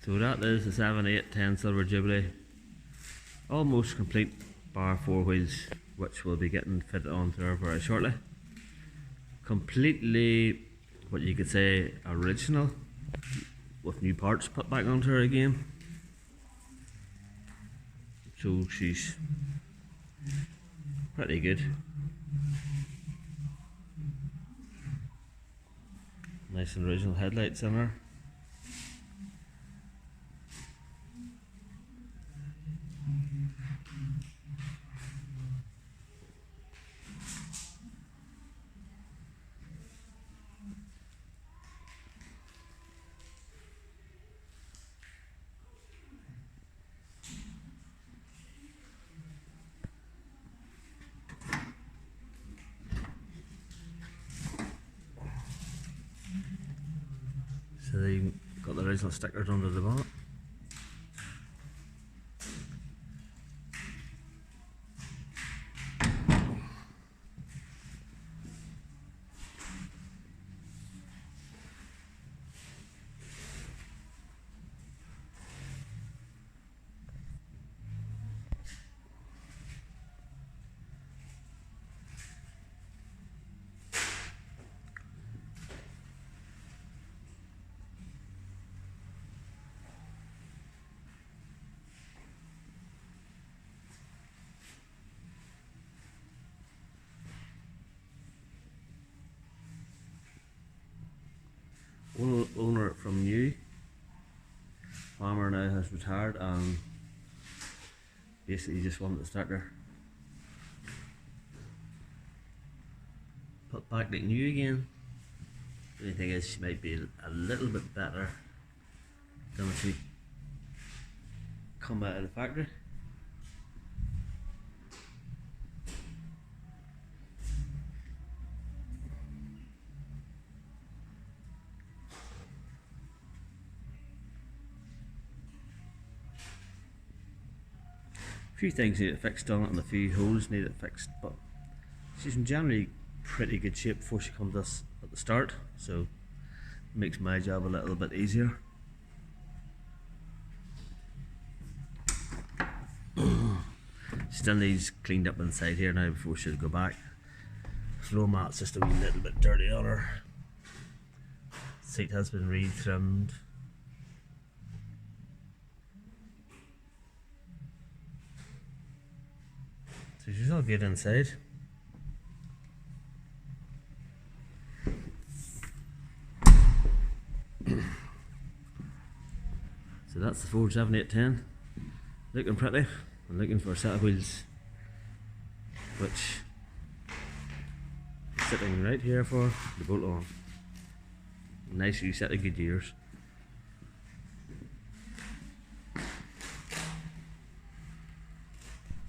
So that is the 7/8/10 Silver Jubilee. Almost complete bar 4 wheels, which will be getting fitted onto her very shortly. Completely, what you could say, original, with new parts put back onto her again. So she's pretty good. Nice and original headlights in her. So they got the original stickers under the bonnet. Owner from new. Farmer now has retired and basically just wanted to start her put back like new again. The only thing is she might be a little bit better than when she come out of the factory. A few things need it fixed on it and a few holes need it fixed, but she's in generally pretty good shape before she comes to us at the start, so it makes my job a little bit easier. Still needs cleaned up inside here now before she'll go back. Floor mat's just a wee little bit dirty on her. Seat has been re-trimmed. So she's all good inside. So that's the Ford 7/8/10. Looking pretty. I'm looking for a set of wheels which is sitting right here for the bolt on. Nice wee set of Goodyears.